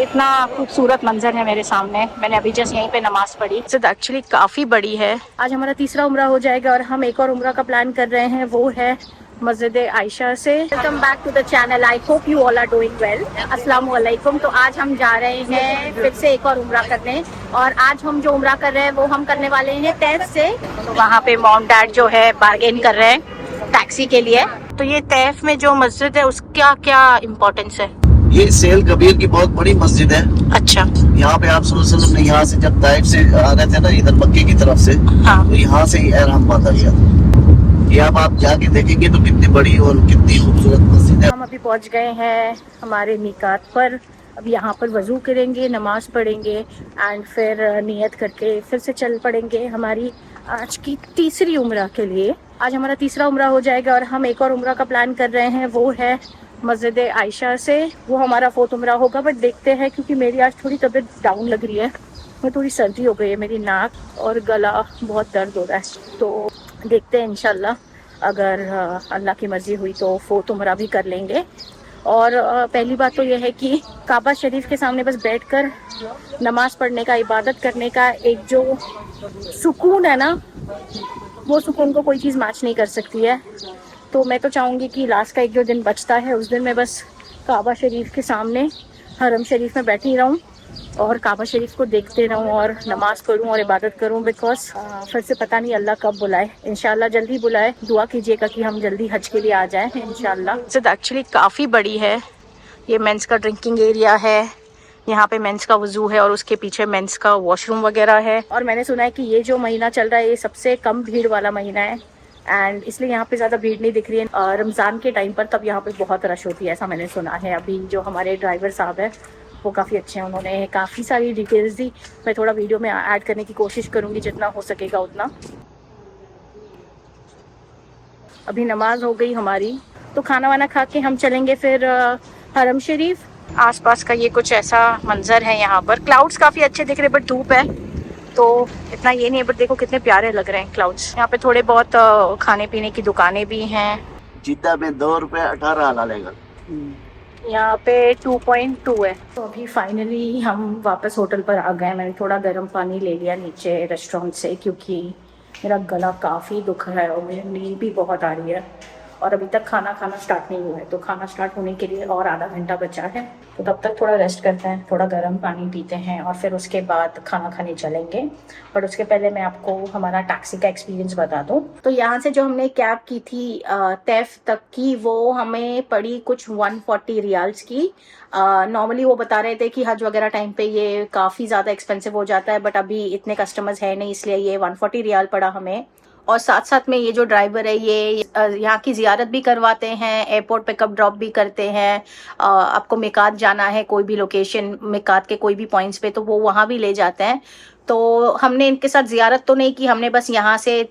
इतना खूबसूरत मंजर है मेरे सामने। मैंने अभी जस्ट यहीं पे नमाज पढ़ी। एक्चुअली काफ़ी बड़ी है। आज हमारा तीसरा उम्रा हो जाएगा और हम एक और उम्रा का प्लान कर रहे हैं, वो है मस्जिद आयशा से। Welcome back to the channel. I hope you all are doing well. अस्सलाम वालेकुम। तो आज हम जा रहे हैं फिर से एक और उम्रा करने, और आज हम जो उम्रा कर रहे हैं वो हम करने वाले हैं तैफ से। तो वहाँ पे मॉम डैड जो है बार्गेन कर रहे हैं टैक्सी के लिए। तो ये तैफ में जो मस्जिद है उसका क्या इम्पोर्टेंस है? ये सेल कबीर की बहुत बड़ी मस्जिद है। अच्छा। यहाँ पे आप सल्लल्लाहु अलैहि वसल्लम ने यहाँ से जब ताइफ से आ रहे थे ना, इधर मक्के की तरफ से, हाँ। तो यहाँ से ही एहराम बांधा गया था। ये अब आप जाके देखेंगे तो कितनी बड़ी और कितनी खूबसूरत मस्जिद है। हम अभी पहुँच गए हैं हमारे मीकात पर। अब यहाँ पर वजू करेंगे, नमाज पढ़ेंगे एंड फिर नियत करके फिर से चल पड़ेंगे हमारी आज की तीसरी उम्रा के लिए। आज हमारा तीसरा उम्रा हो जाएगा और हम एक और उम्रा का प्लान कर रहे हैं, वो है मस्जिद आयशा से। वो हमारा 4th उम्रा होगा, बट देखते हैं क्योंकि मेरी आज थोड़ी तबीयत डाउन लग रही है। मैं थोड़ी सर्दी हो गई है, मेरी नाक और गला बहुत दर्द हो रहा है। तो देखते हैं इंशाल्लाह, अगर अल्लाह की मर्ज़ी हुई तो 4th उम्रा भी कर लेंगे। और पहली बात तो यह है कि काबा शरीफ के सामने बस बैठकर नमाज़ पढ़ने का, इबादत करने का एक जो सुकून है ना, वो सुकून को कोई चीज़ मैच नहीं कर सकती है। तो मैं तो चाहूँगी कि लास्ट का एक जो दिन बचता है उस दिन मैं बस काबा शरीफ के सामने हरम शरीफ में बैठी रहूँ और काबा शरीफ को देखते रहूँ और नमाज़ पढ़ूँ और इबादत करूँ। बिकॉज फिर से पता नहीं अल्लाह कब बुलाए, इंशाल्लाह जल्दी बुलाए। दुआ कीजिएगा कि हम जल्दी हज के लिए आ जाएं इंशाल्लाह। मस्जिद एक्चुअली काफ़ी बड़ी है। ये मेंस का ड्रिंकिंग एरिया है, यहाँ पे मेंस का वजू है और उसके पीछे मेंस का वॉशरूम वगैरह है। और मैंने सुना है कि ये जो महीना चल रहा है ये सबसे कम भीड़ वाला महीना है एंड इसलिए यहाँ पे ज़्यादा भीड़ नहीं दिख रही है। रमज़ान के टाइम पर तब यहाँ पे बहुत रश होती है, ऐसा मैंने सुना है। अभी जो हमारे ड्राइवर साहब हैं वो काफ़ी अच्छे हैं, उन्होंने काफ़ी सारी डिटेल्स दी। मैं थोड़ा वीडियो में ऐड करने की कोशिश करूँगी, जितना हो सकेगा उतना। अभी नमाज हो गई हमारी, तो खाना वाना खा के हम चलेंगे फिर हरम शरीफ। आसपास का ये कुछ ऐसा मंजर है यहाँ पर। क्लाउड्स काफ़ी अच्छे दिख रहे, बट धूप है तो इतना ये नहीं है, बट देखो कितने प्यारे लग रहे हैं क्लाउड्स। यहाँ पे थोड़े बहुत खाने पीने की दुकानें भी हैं। जिद्दा में 2 रुपए 18 आना लेगा। यहाँ पे 2.2 है। तो अभी फाइनली हम वापस होटल पर आ गए। मैंने थोड़ा गर्म पानी ले लिया नीचे रेस्टोरेंट से, क्योंकि मेरा गला काफ़ी दुख रहा है और मुझे नींद भी बहुत आ रही है और अभी तक खाना स्टार्ट नहीं हुआ है। तो खाना स्टार्ट होने के लिए और आधा घंटा बचा है, तो तब तक थोड़ा रेस्ट करते हैं, थोड़ा गर्म पानी पीते हैं और फिर उसके बाद खाना खाने चलेंगे। बट उसके पहले मैं आपको हमारा टैक्सी का एक्सपीरियंस बता दूं। तो यहाँ से जो हमने कैब की थी तैफ तक की, वो हमें पड़ी कुछ 140 रियाल्स की। नॉर्मली वो बता रहे थे कि हज वगैरह टाइम पे ये काफ़ी ज़्यादा एक्सपेंसिव हो जाता है, बट अभी इतने कस्टमर्स है नहीं, इसलिए ये 140 रियाल पड़ा हमें। और साथ साथ में ये जो ड्राइवर है ये यहाँ की ज़ियारत भी करवाते हैं, एयरपोर्ट पिकअप ड्रॉप भी करते हैं। आपको मिकात जाना है, कोई भी लोकेशन मिकात के कोई भी पॉइंट्स पे, तो वो वहाँ भी ले जाते हैं। तो हमने इनके साथ ज़ियारत तो नहीं की, हमने बस यहाँ से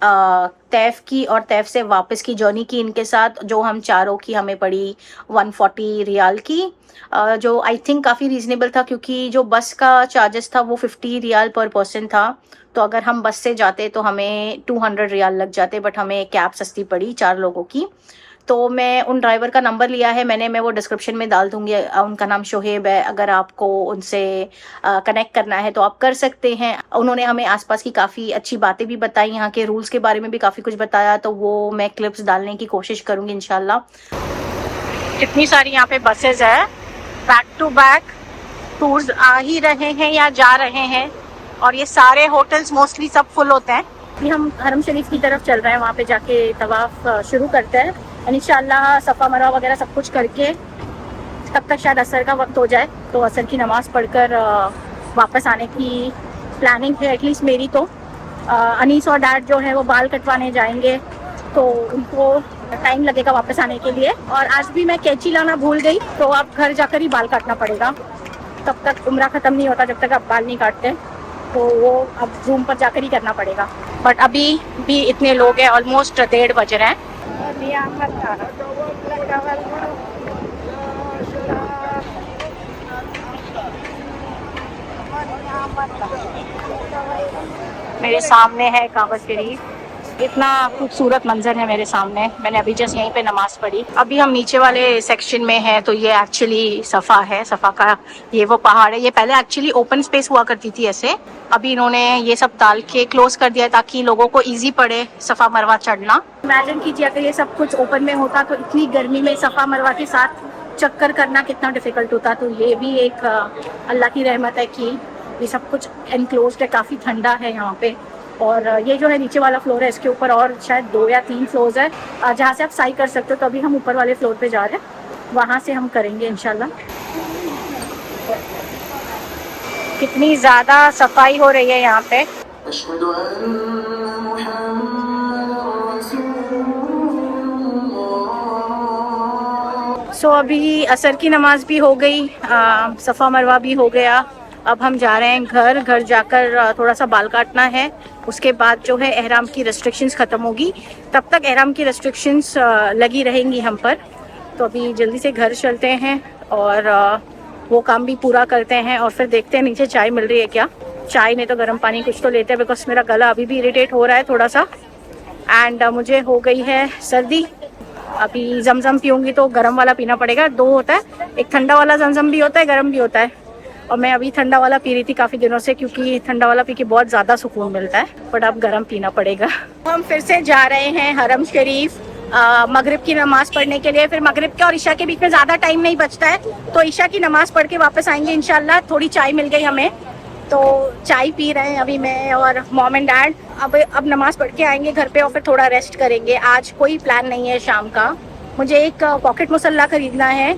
तैफ की और तैफ से वापस की जर्नी की इनके साथ, जो हम चारों की हमें पड़ी 140 रियाल की, जो आई थिंक काफ़ी रीज़नेबल था, क्योंकि जो बस का चार्जेस था वो 50 रियाल पर पर्सन था। तो अगर हम बस से जाते तो हमें 200 रियाल लग जाते, बट हमें कैब सस्ती पड़ी 4 लोगों की। तो मैं उन ड्राइवर का नंबर लिया है मैंने, मैं वो डिस्क्रिप्शन में डाल दूंगी। उनका नाम शोहेब है, अगर आपको उनसे कनेक्ट करना है तो आप कर सकते हैं। उन्होंने हमें आसपास की काफ़ी अच्छी बातें भी बताई, यहाँ के रूल्स के बारे में भी काफ़ी कुछ बताया, तो वो मैं क्लिप्स डालने की कोशिश करूँगी इंशाल्लाह। इतनी सारी यहाँ पे बसेज है, बैक टू बैक टूर्स आ ही रहे हैं या जा रहे हैं, और ये सारे होटल्स मोस्टली सब फुल होते हैं। अभी हम हरम शरीफ की तरफ चल रहे हैं, वहाँ पे जाके तवाफ शुरू करते हैं इंशाल्लाह। सफ़ा मरवा वगैरह सब कुछ करके तब तक शायद असर का वक्त हो जाए, तो असर की नमाज़ पढ़कर वापस आने की प्लानिंग है, एटलीस्ट मेरी। तो अनीस और डैड जो है वो बाल कटवाने जाएंगे, तो उनको टाइम लगेगा वापस आने के लिए। और आज भी मैं कैंची लाना भूल गई, तो अब घर जाकर ही बाल काटना पड़ेगा। तब तक उम्रा ख़त्म नहीं होता जब तक आप बाल नहीं काटते, तो वो अब रूम पर जाकर ही करना पड़ेगा। बट अभी भी इतने लोग हैं, ऑलमोस्ट 1:30 बज रहे हैं। मेरे सामने है काबा शरीफ इतना खूबसूरत मंजर है मेरे सामने। मैंने अभी जस्ट यहीं पे नमाज पढ़ी। अभी हम नीचे वाले सेक्शन में हैं, तो ये एक्चुअली सफ़ा है। सफ़ा का ये वो पहाड़ है। ये पहले एक्चुअली ओपन स्पेस हुआ करती थी ऐसे, अभी इन्होंने ये सब डाल के क्लोज कर दिया है ताकि लोगों को इजी पड़े सफ़ा मरवा चढ़ना। इमेजिन कीजिए अगर ये सब कुछ ओपन में होता तो इतनी गर्मी में सफ़ा मरवा के साथ चक्कर करना कितना डिफिकल्ट होता। तो ये भी एक अल्लाह की रहमत है कि ये सब कुछ एनक्लोज्ड है, काफ़ी ठंडा है यहाँ पे। और ये जो है नीचे वाला फ्लोर है, इसके ऊपर और शायद 2 या 3 फ्लोर्स है जहाँ से आप साई कर सकते हो। तो अभी हम ऊपर वाले फ्लोर पे जा रहे हैं, वहाँ से हम करेंगे इंशाल्लाह। कितनी ज़्यादा सफाई हो रही है यहाँ पे। सो अभी असर की नमाज भी हो गई, सफ़ा मरवा भी हो गया। अब हम जा रहे हैं घर जाकर थोड़ा सा बाल काटना है। उसके बाद जो है एहराम की रेस्ट्रिक्शंस ख़त्म होगी, तब तक एहराम की रेस्ट्रिक्शंस लगी रहेंगी हम पर। तो अभी जल्दी से घर चलते हैं और वो काम भी पूरा करते हैं और फिर देखते हैं नीचे चाय मिल रही है क्या। चाय नहीं तो गर्म पानी कुछ तो लेते हैं, बिकॉज मेरा गला अभी भी इरिटेट हो रहा है थोड़ा सा। एंड मुझे हो गई है सर्दी। अभी जमजम पीऊँगी तो गर्म वाला पीना पड़ेगा। 2 होता है, एक ठंडा वाला जमजम भी होता है, गर्म भी होता है। और मैं अभी ठंडा वाला पी रही थी काफ़ी दिनों से, क्योंकि ठंडा वाला पी के बहुत ज़्यादा सुकून मिलता है, बट अब गर्म पीना पड़ेगा। हम फिर से जा रहे हैं हरम शरीफ मगरिब की नमाज़ पढ़ने के लिए। फिर मगरिब के और ईशा के बीच में ज़्यादा टाइम नहीं बचता है, तो ईशा की नमाज़ पढ़ के वापस आएंगे इंशाल्लाह। थोड़ी चाय मिल गई हमें, तो चाय पी रहे हैं अभी मैं और मॉम एंड डैड। अब नमाज़ पढ़ के आएंगे घर पे और फिर थोड़ा रेस्ट करेंगे। आज कोई प्लान नहीं है शाम का। मुझे एक पॉकेट मुसल्ला ख़रीदना है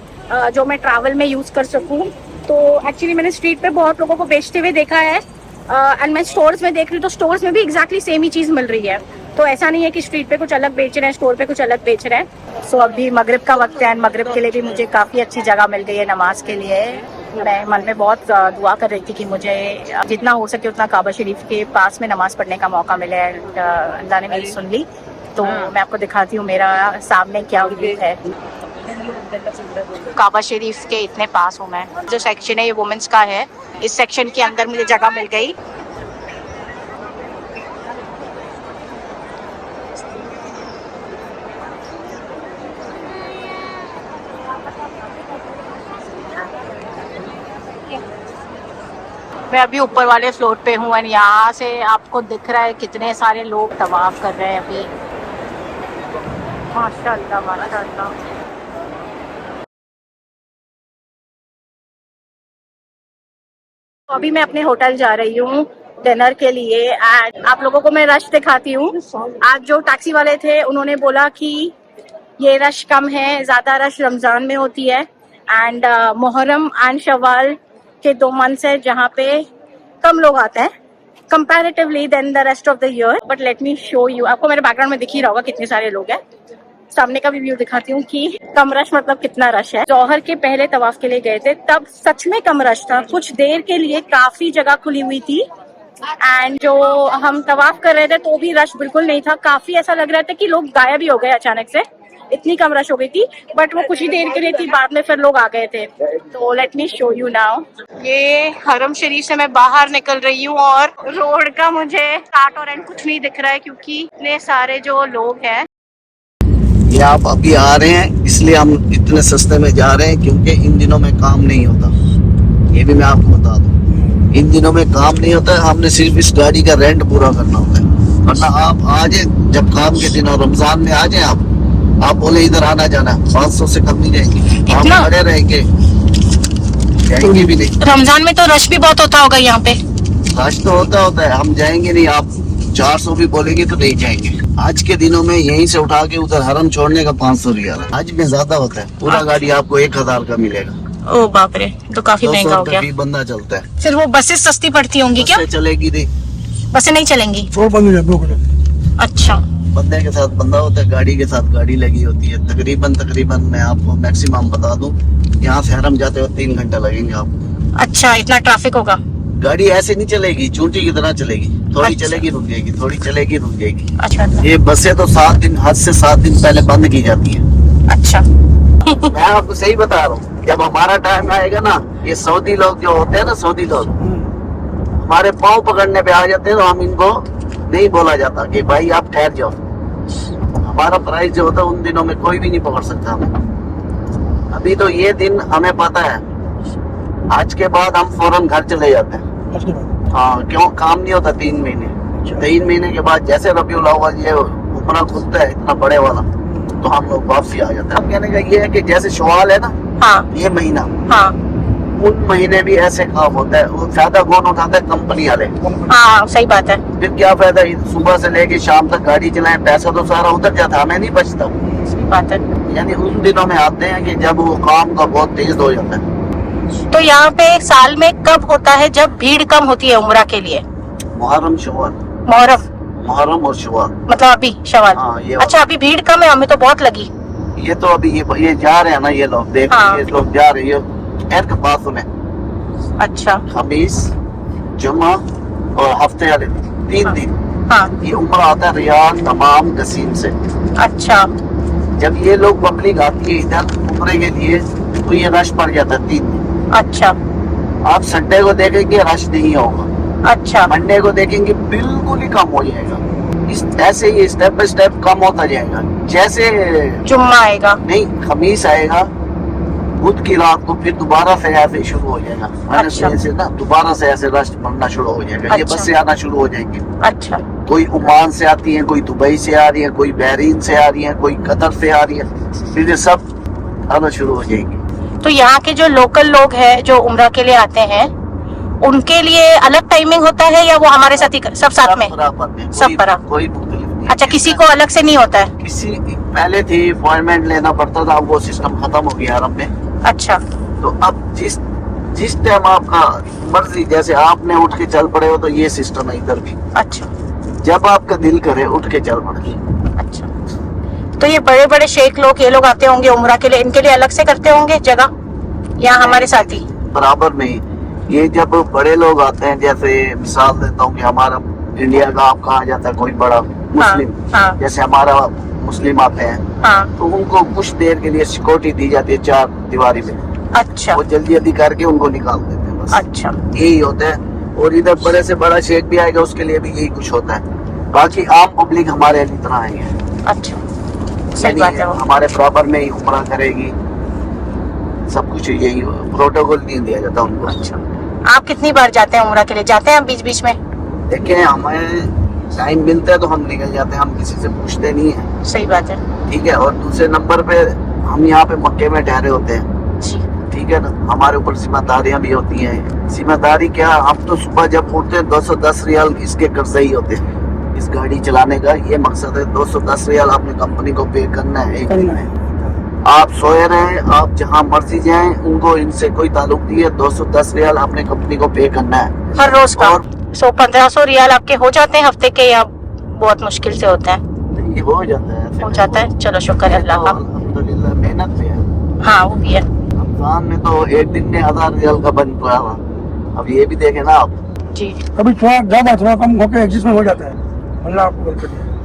जो मैं ट्रैवल में यूज़ कर सकूँ। तो एक्चुअली मैंने स्ट्रीट पे बहुत लोगों को बेचते हुए देखा है, एंड मैं स्टोर्स में देख रही हूँ तो स्टोर्स में भी एग्जैक्टली सेम ही चीज़ मिल रही है। तो ऐसा नहीं है कि स्ट्रीट पे कुछ अलग बेच रहे हैं, स्टोर पे कुछ अलग बेच रहे हैं। सो अभी मगरिब का वक्त है, एंड मगरिब के लिए भी मुझे काफ़ी अच्छी जगह मिल गई है नमाज के लिए। मैं मन में बहुत दुआ कर रही थी कि मुझे जितना हो सके उतना काबा शरीफ के पास में नमाज पढ़ने का मौका मिले, एंड अल्लाह ने मेरी सुन ली। तो मैं आपको दिखाती हूँ मेरा सामने क्या व्यू है। काबा शरीफ के इतने पास हूँ मैं। जो सेक्शन है ये वुमेन्स का है, इस सेक्शन के अंदर मुझे जगह मिल गई। मैं अभी ऊपर वाले फ्लोर पे हूँ, और यहाँ से आपको दिख रहा है कितने सारे लोग तवाफ कर रहे हैं अभी। माशाअल्लाह माशाअल्लाह। तो अभी मैं अपने होटल जा रही हूँ डिनर के लिए, एंड आप लोगों को मैं रश दिखाती हूँ। आज जो टैक्सी वाले थे उन्होंने बोला कि ये रश कम है, ज़्यादा रश रमज़ान में होती है, एंड मुहर्रम एंड शवाल के 2 मंथ्स है जहाँ पे कम लोग आते हैं comparatively than the rest of the year. But let me show you, आपको मेरे बैकग्राउंड में दिख ही रहा होगा कितने सारे लोग हैं। सामने का भी व्यू दिखाती हूँ कि कम रश मतलब कितना रश है। जौहर के पहले तवाफ के लिए गए थे तब सच में कम रश था, कुछ देर के लिए काफी जगह खुली हुई थी, एंड जो हम तवाफ कर रहे थे तो भी रश बिल्कुल नहीं था। काफी ऐसा लग रहा था कि लोग गायब ही हो गए अचानक से, इतनी कम रश हो गई थी। बट वो कुछ ही देर के लिए थी, बाद में फिर लोग आ गए थे। तो late me show you now. ये हरम शरीफ से मैं बाहर निकल रही हूँ और रोड का मुझे स्टार्ट और एंड कुछ नहीं दिख रहा है, क्योंकि इतने सारे जो लोग हैं। ये आप अभी आ रहे हैं इसलिए हम इतने सस्ते में जा रहे हैं, क्योंकि इन दिनों में काम नहीं होता। ये भी मैं आपको बता दूं, इन दिनों में काम नहीं होता है। हमने सिर्फ इस गाड़ी का रेंट पूरा करना होता है, वरना आप आ जाए जब काम के दिन और रमजान में आ जाए आप बोले इधर आना जाना 500 से कम नहीं जाएंगे, आप खड़े रहेंगे, जाएंगे भी नहीं। रमजान में तो रश भी बहुत होता होगा यहाँ पे। रश तो होता है, हम जाएंगे नहीं। आप 400 भी बोलेंगे तो नहीं जाएंगे। आज के दिनों में यहीं से उठा के उधर हरम छोड़ने का 500 रियाल है। आज में ज्यादा होता है, पूरा गाड़ी आपको 1000 का मिलेगा। ओ बाप रे, तो काफी महंगा हो गया। बंदा चलता है। फिर वो बसेस सस्ती पड़ती होंगी क्या? चलेगी नहीं, बसें नहीं चलेंगी। अच्छा, बंदे के साथ बंदा होता है, गाड़ी के साथ गाड़ी लगी होती है। तकरीबन मैं आपको मैक्सिमम बता दूं, यहाँ से हरम जाते हुए 3 घंटा लगेंगे आपको। अच्छा, इतना ट्रैफिक होगा। गाड़ी ऐसे नहीं चलेगी, चूंटी की तरह चलेगी, थोड़ी चलेगी रुक जाएगी, थोड़ी चलेगी रुक जाएगी। अच्छा, ये बसें तो 7 दिन, हद से 7 दिन पहले बंद की जाती है। अच्छा। मैं आपको सही बता रहा हूँ, जब हमारा टाइम आएगा ना, ये सऊदी लोग जो होते हैं ना, सऊदी लोग हमारे पाँव पकड़ने पे आ जाते हैं, तो हम इनको नहीं बोला जाता कि भाई आप ठहर जाओ। हमारा प्राइस जो होता है उन दिनों में कोई भी नहीं पकड़ सकता हमें। अभी तो ये दिन हमें पता है, आज के बाद हम फौरन घर चले जाते हैं। हाँ, क्यों काम नहीं होता 3 महीने। 3 महीने के बाद जैसे रबीउल अव्वल ये उमरा खुलता है इतना बड़े वाला, तो हम लोग वापसी आ जाते हैं। हम कहने का ये है कि जैसे शवाल है ना, हाँ, ये महीना, हाँ, उन महीने भी ऐसे काम होता है। वो फायदा कौन उठाता है? कंपनी वाले। हाँ, सही बात है। फिर क्या फायदा, सुबह से लेके शाम तक गाड़ी चलाएं, पैसा तो सारा उतर जाता है, हमें नहीं बचता। सही बात है। यानी उन दिनों में आते हैं कि जब वो काम का बहुत तेज हो जाता है। तो यहाँ पे साल में कब होता है जब भीड़ कम होती है उम्रा के लिए? मुहर्रम शवाल, मुहर्रम और शवाल, मतलब अभी शवाल। हाँ, ये अच्छा, अभी भीड़ कम है, हमें तो बहुत लगी। ये तो अभी ये जा रहे हैं ना, ये लोग देख, हाँ। ये लोग जा रहे हैं खैर के पास उन्हें। अच्छा, खमीस, जुम्मा और हफ्ते वाले दिन, 3 हाँ। दिन हाँ, ये उम्र आता है रियाद तमाम गसीम से। अच्छा, जब ये लोग पब्लिक आती है इधर उम्रे के लिए, तो ये रश पड़ जाता है 3 दिन। अच्छा, आप संडे को देखेंगे रश नहीं होगा, अच्छा, मंडे को देखेंगे बिल्कुल ही कम हो जाएगा। इस ऐसे ही स्टेप बाय स्टेप कम होता जाएगा। जैसे जुम्मा आएगा। नहीं, खमीस आएगा, बुध की रात को फिर दोबारा से ऐसे शुरू हो जाएगा। अच्छा। से ना दोबारा से ऐसे रश पड़ना शुरू हो जाएगा। ये अच्छा। बस से आना शुरू हो जाएंगे। अच्छा, कोई ओमान से आती है, कोई दुबई से आ रही है, कोई बहरीन से आ रही है, कोई कतर से आ रही है, फिर ये सब आना शुरू हो जाएंगे। तो यहाँ के जो लोकल लोग हैं जो उम्रा के लिए आते हैं, उनके लिए अलग टाइमिंग होता है या वो हमारे साथ ही सब साथ में? बराबर में, सब बराबर। कोई मुख्तलिफ नहीं। अच्छा, किसी को अलग से नहीं होता है? किसी पहले थी अपॉइंटमेंट लेना पड़ता था, अब वो सिस्टम खत्म हो गया अरब में। अच्छा, तो अब जिस टाइम आपका मर्जी, जैसे आपने उठ के चल पड़े हो, तो ये सिस्टम है इधर भी। अच्छा, जब आपका दिल करे उठ के चल पड़े। अच्छा। तो ये बड़े बड़े शेख लोग, ये लोग आते होंगे उम्रा के लिए, इनके लिए अलग से करते होंगे जगह, या हमारे साथ ही? बराबर में ही। ये जब बड़े लोग आते हैं, जैसे मिसाल देता हूँ कि हमारा इंडिया का आप कहा जाता है कोई बड़ा मुस्लिम, हाँ, जैसे हमारा मुस्लिम आते हैं, हाँ, तो उनको कुछ देर के लिए सिक्योरिटी दी जाती है 4 दीवारी में। अच्छा, वो जल्दी जल्दी करके उनको निकाल देते हैं, बस अच्छा, यही होता है। और इधर बड़े से बड़ा शेख भी आएगा, उसके लिए भी यही कुछ होता है। बाकी आम पब्लिक हमारे इतना आएंगे। अच्छा, सही बात है। वो हमारे बराबर में ही उम्रा करेगी, सब कुछ यही प्रोटोकॉल नहीं दिया जाता उनको। अच्छा, आप कितनी बार जाते हैं उम्रा के लिए? जाते हैं बीच बीच में? देखिए, हमें टाइम मिलता है तो हम निकल जाते हैं, हम किसी से पूछते नहीं है। सही बात है। ठीक है। और दूसरे नंबर पे हम यहाँ पे मक्के में ठहरे होते हैं। जी, ठीक है ना, हमारे ऊपर जिम्मेदारियां भी होती हैं। जिम्मेदारी क्या, हम तो सुबह जब उठते हैं 210 रियाल इसके कर्जे ही होते हैं। इस गाड़ी चलाने का ये मकसद है, 210 रियाल आपने कंपनी को पे करना है एक दिन में। आप सोए रहे, आप जहाँ मर्जी जाएं, उनको इनसे कोई ताल्लुक नहीं है। 210 रियाल आपने कंपनी को पे करना है हर रोज का। और 1500 रियाल आपके हो जाते हैं हफ्ते के, या बहुत मुश्किल से होते हैं? ये हो जाता है। हो जाता है, चलो शुक्र है अल्लाह का। अल्हम्दुलिल्लाह, मेहनत पे है। हाँ, वो भी है। रमजान में तो एक दिन में 1000 रियाल का बन पड़ा था। अब ये भी देखे ना आप। जी, कभी थोड़ा ज्यादा थोड़ा कम होकर एडजस्टमेंट हो जाता है। अल्लाह आपको बरकत दे।